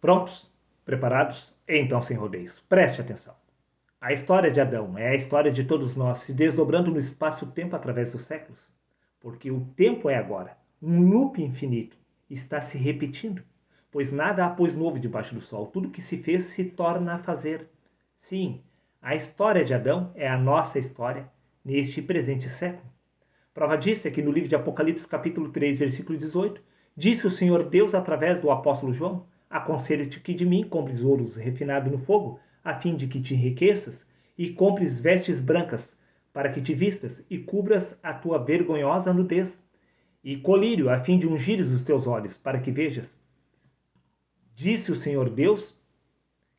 Prontos? Preparados? Então, sem rodeios, preste atenção. A história de Adão é a história de todos nós, se desdobrando no espaço-tempo através dos séculos. Porque o tempo é agora, um loop infinito, está se repetindo. Pois nada há pois novo debaixo do sol, tudo que se fez se torna a fazer. Sim, a história de Adão é a nossa história neste presente século. Prova disso é que no livro de Apocalipse, capítulo 3, versículo 18, disse o Senhor Deus através do apóstolo João: aconselho-te que de mim compres ouros refinado no fogo, a fim de que te enriqueças, e compres vestes brancas, para que te vistas, e cubras a tua vergonhosa nudez, e colírio, a fim de ungires os teus olhos, para que vejas. Disse o Senhor Deus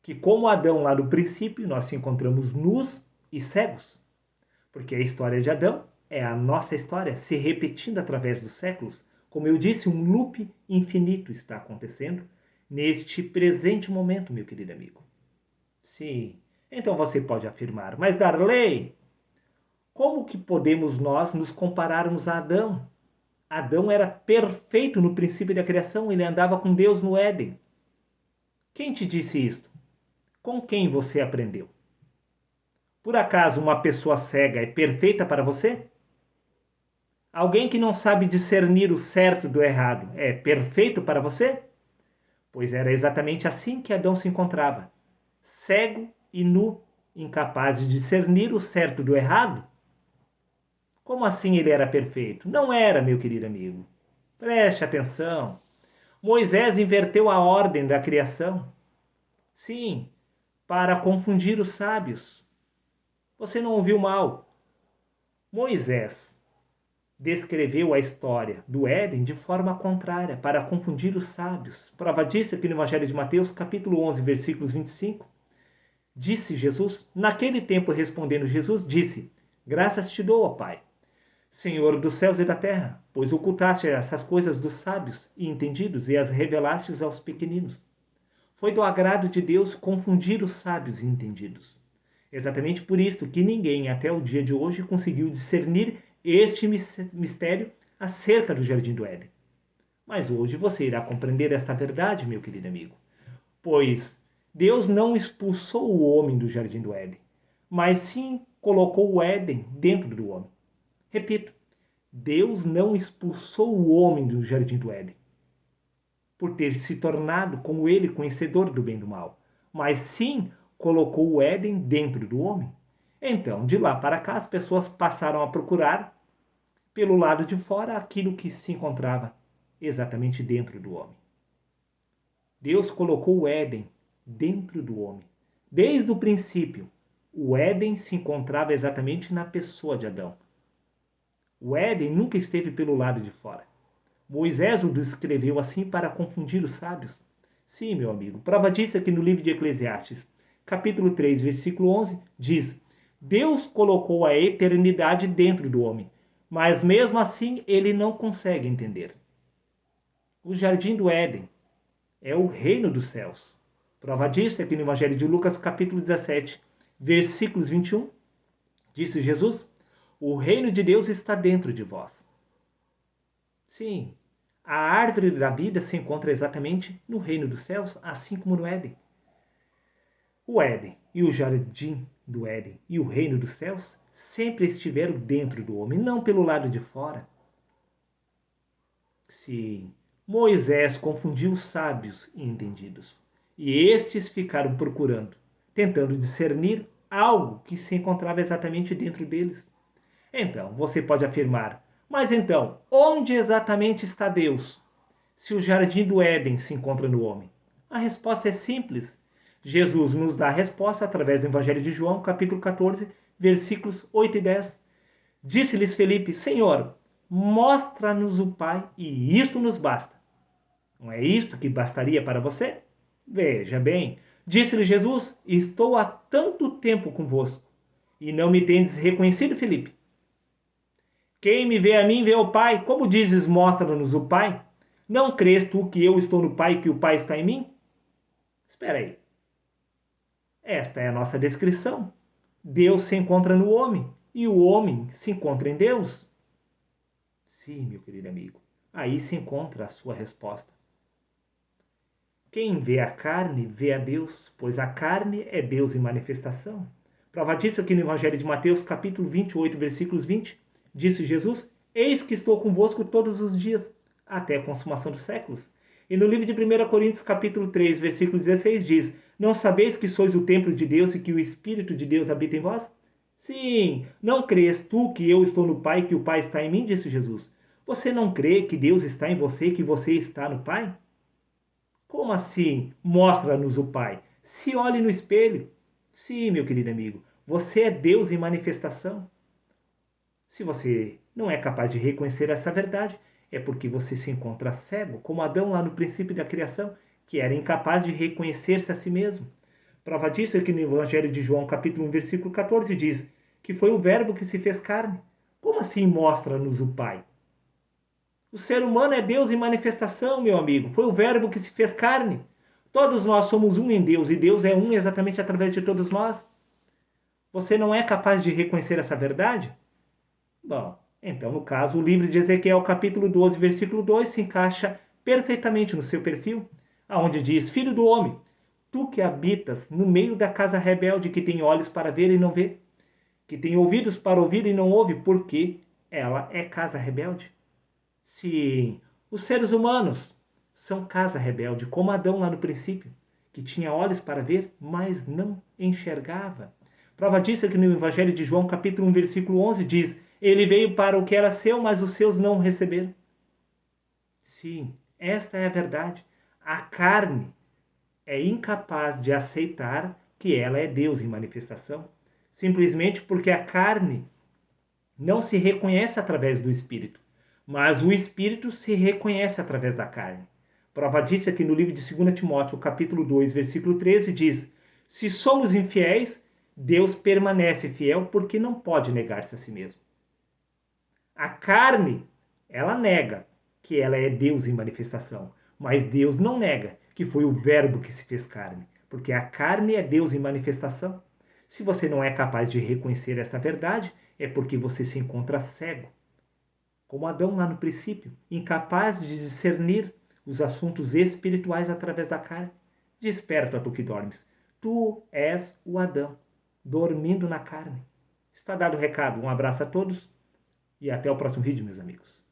que, como Adão lá no princípio, nós se encontramos nus e cegos, porque a história de Adão é a nossa história se repetindo através dos séculos. Como eu disse, um loop infinito está acontecendo neste presente momento, meu querido amigo. Sim, então você pode afirmar, mas Darley, como que podemos nós nos compararmos a Adão? Adão era perfeito no princípio da criação, ele andava com Deus no Éden. Quem te disse isto? Com quem você aprendeu? Por acaso uma pessoa cega é perfeita para você? Alguém que não sabe discernir o certo do errado é perfeito para você? Pois era exatamente assim que Adão se encontrava, cego e nu, incapaz de discernir o certo do errado. Como assim ele era perfeito? Não era, meu querido amigo. Preste atenção. Moisés inverteu a ordem da criação. Sim, para confundir os sábios. Você não ouviu mal. Moisés descreveu a história do Éden de forma contrária, para confundir os sábios. Prova disso aqui no Evangelho de Mateus, capítulo 11, versículos 25. Disse Jesus, naquele tempo respondendo Jesus, disse: graças te dou, ó Pai, Senhor dos céus e da terra, pois ocultaste essas coisas dos sábios e entendidos e as revelastes aos pequeninos. Foi do agrado de Deus confundir os sábios e entendidos. Exatamente por isto que ninguém até o dia de hoje conseguiu discernir este mistério acerca do Jardim do Éden. Mas hoje você irá compreender esta verdade, meu querido amigo. Pois Deus não expulsou o homem do Jardim do Éden, mas sim colocou o Éden dentro do homem. Repito, Deus não expulsou o homem do Jardim do Éden, por ter se tornado como ele conhecedor do bem e do mal, mas sim colocou o Éden dentro do homem. Então, de lá para cá, as pessoas passaram a procurar pelo lado de fora aquilo que se encontrava exatamente dentro do homem. Deus colocou o Éden dentro do homem. Desde o princípio, o Éden se encontrava exatamente na pessoa de Adão. O Éden nunca esteve pelo lado de fora. Moisés o descreveu assim para confundir os sábios. Sim, meu amigo, prova disso aqui no livro de Eclesiastes, capítulo 3, versículo 11, diz: Deus colocou a eternidade dentro do homem, mas mesmo assim ele não consegue entender. O jardim do Éden é o reino dos céus. Prova disso aqui no Evangelho de Lucas, capítulo 17, versículos 21, disse Jesus: o reino de Deus está dentro de vós. Sim, a árvore da vida se encontra exatamente no reino dos céus, assim como no Éden. O Éden e o jardim do Éden e o reino dos céus sempre estiveram dentro do homem, não pelo lado de fora. Sim, Moisés confundiu os sábios e entendidos, e estes ficaram procurando, tentando discernir algo que se encontrava exatamente dentro deles. Então, você pode afirmar, mas então, onde exatamente está Deus? Se o jardim do Éden se encontra no homem? A resposta é simples. Jesus nos dá a resposta através do Evangelho de João, capítulo 14, versículos 8 e 10. Disse-lhes Felipe: Senhor, mostra-nos o Pai e isto nos basta. Não é isto que bastaria para você? Veja bem, disse-lhe Jesus: estou há tanto tempo convosco e não me tendes reconhecido, Felipe? Quem me vê a mim, vê o Pai. Como dizes, mostra-nos o Pai? Não crês tu que eu estou no Pai e que o Pai está em mim? Espera aí. Esta é a nossa descrição. Deus se encontra no homem e o homem se encontra em Deus. Sim, meu querido amigo. Aí se encontra a sua resposta. Quem vê a carne, vê a Deus, pois a carne é Deus em manifestação. Prova disso aqui no Evangelho de Mateus, capítulo 28, versículos 20. Disse Jesus: Eis que estou convosco todos os dias, até a consumação dos séculos. E no livro de 1 Coríntios, capítulo 3, versículo 16, diz: Não sabeis que sois o templo de Deus e que o Espírito de Deus habita em vós? Sim, não crês tu que eu estou no Pai e que o Pai está em mim? Disse Jesus. Você não crê que Deus está em você e que você está no Pai? Como assim? Mostra-nos o Pai. Se olhe no espelho. Sim, meu querido amigo, você é Deus em manifestação. Se você não é capaz de reconhecer essa verdade, é porque você se encontra cego, como Adão lá no princípio da criação, que era incapaz de reconhecer-se a si mesmo. Prova disso é que no Evangelho de João, capítulo 1, versículo 14, diz que foi o Verbo que se fez carne. Como assim mostra-nos o Pai? O ser humano é Deus em manifestação, meu amigo. Foi o Verbo que se fez carne. Todos nós somos um em Deus e Deus é um exatamente através de todos nós. Você não é capaz de reconhecer essa verdade? Bom, então, no caso, o livro de Ezequiel, capítulo 12, versículo 2, se encaixa perfeitamente no seu perfil, aonde diz: Filho do homem, tu que habitas no meio da casa rebelde, que tem olhos para ver e não vê, que tem ouvidos para ouvir e não ouve, porque ela é casa rebelde. Sim, os seres humanos são casa rebelde, como Adão lá no princípio, que tinha olhos para ver, mas não enxergava. Prova disso é que no Evangelho de João, capítulo 1, versículo 11, diz: Ele veio para o que era seu, mas os seus não o receberam. Sim, esta é a verdade. A carne é incapaz de aceitar que ela é Deus em manifestação, simplesmente porque a carne não se reconhece através do Espírito, mas o Espírito se reconhece através da carne. Prova disso aqui no livro de 2 Timóteo, capítulo 2, versículo 13, diz: Se somos infiéis, Deus permanece fiel porque não pode negar-se a si mesmo. A carne, ela nega que ela é Deus em manifestação, mas Deus não nega que foi o Verbo que se fez carne, porque a carne é Deus em manifestação. Se você não é capaz de reconhecer essa verdade, é porque você se encontra cego, como Adão lá no princípio, incapaz de discernir os assuntos espirituais através da carne. Desperta, tu que dormes. Tu és o Adão, dormindo na carne. Está dado o recado. Um abraço a todos e até o próximo vídeo, meus amigos.